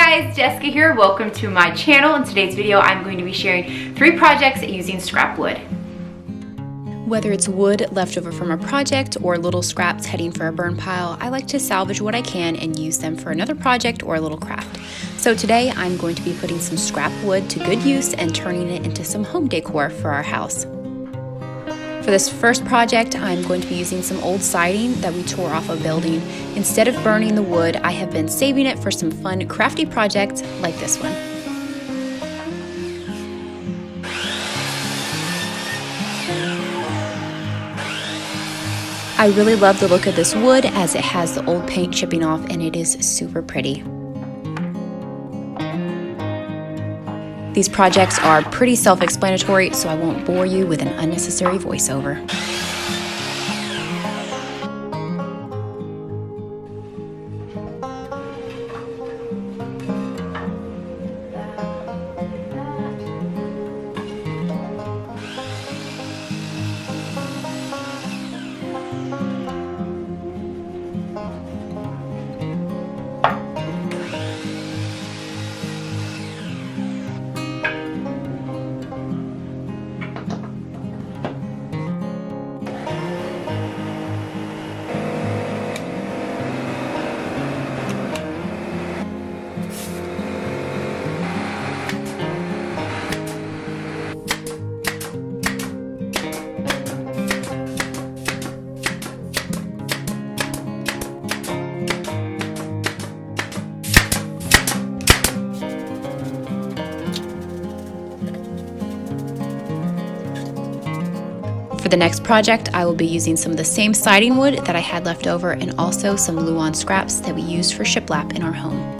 guys, Jessica here. Welcome to my channel. In today's video, I'm going to be sharing 3 projects using scrap wood. Whether it's wood left over from a project or little scraps heading for a burn pile, I like to salvage what I can and use them for another project or a little craft. So today I'm going to be putting some scrap wood to good use and turning it into some home decor for our house. For this first project, I'm going to be using some old siding that we tore off a building. Instead of burning the wood, I have been saving it for some fun, crafty projects like this one. I really love the look of this wood as it has the old paint chipping off and it is super pretty. These projects are pretty self-explanatory, so I won't bore you with an unnecessary voiceover. For the next project, I will be using some of the same siding wood that I had left over and also some Luan scraps that we used for shiplap in our home.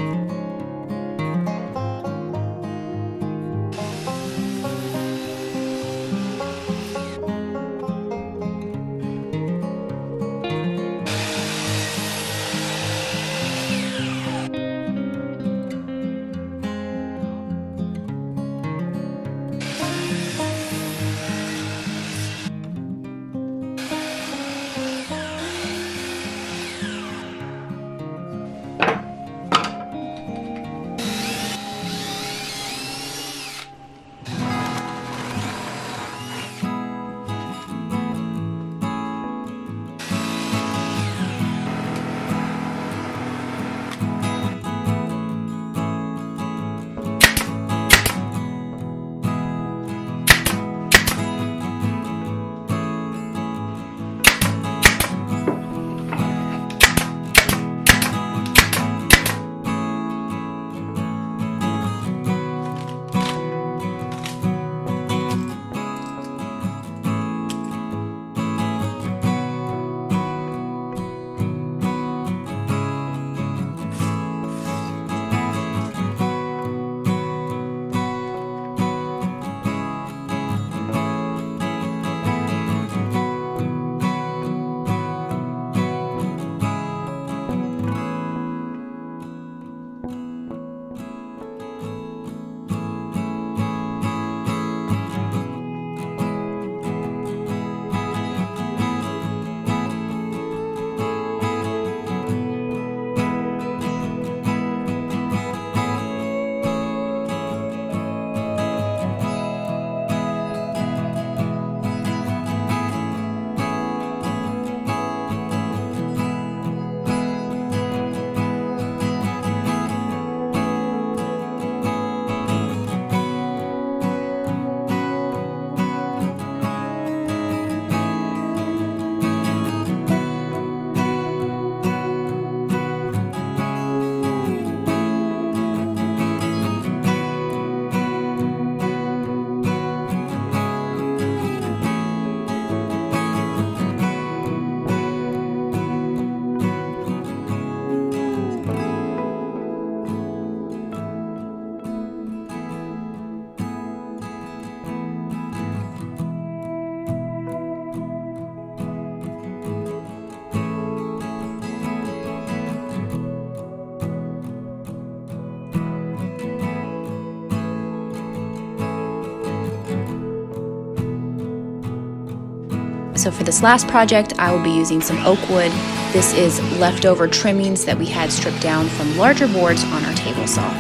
So for this last project, I will be using some oak wood. This is leftover trimmings that we had stripped down from larger boards on our table saw.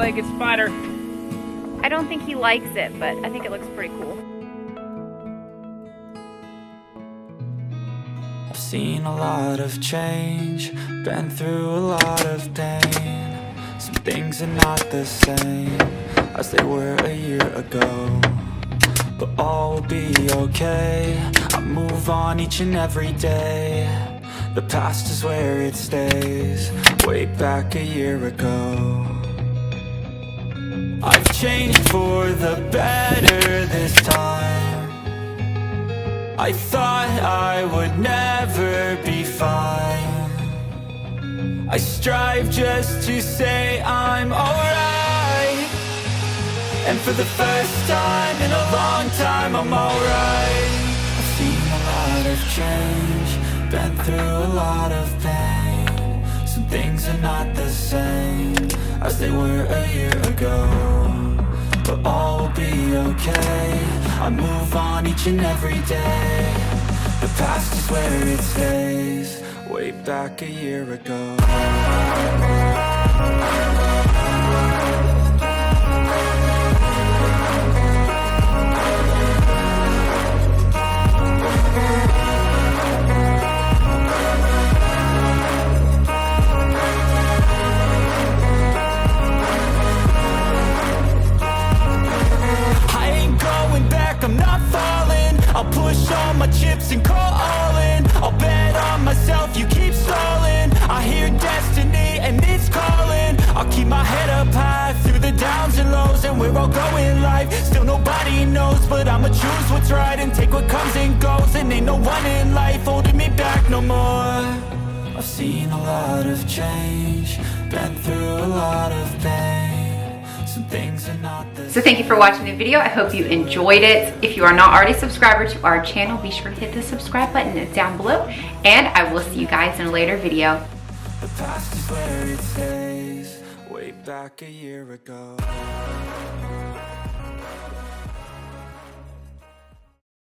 three-legged spider. I don't think he likes it, but I think it looks pretty cool. I've seen a lot of change, been through a lot of pain. Some things are not the same as they were a year ago, but all will be okay. I move on each and every day. The past is where it stays, way back a year ago. I've changed for the better this time. I thought I would never be fine. I strive just to say I'm alright, and for the first time in a long time I'm alright. I've seen a lot of change, been through a lot of pain. Some things are not the same as they were a year ago, but all will be okay. I move on each and every day. The past is where it stays, way back a year ago. I'll push all my chips and call all in. I'll bet on myself, you keep stalling. I hear destiny and it's calling. I'll keep my head up high through the downs and lows, and we're all going live. Still nobody knows, but I'ma choose what's right and take what comes and goes. And ain't no one in life holding me back no more. I've seen a lot of change, been through a lot of pain. So thank you for watching the video. I hope you enjoyed it. If you are not already a subscriber to our channel, be sure to hit the subscribe button down below, and I will see you guys in a later video. The past is where it stays, way back a year ago.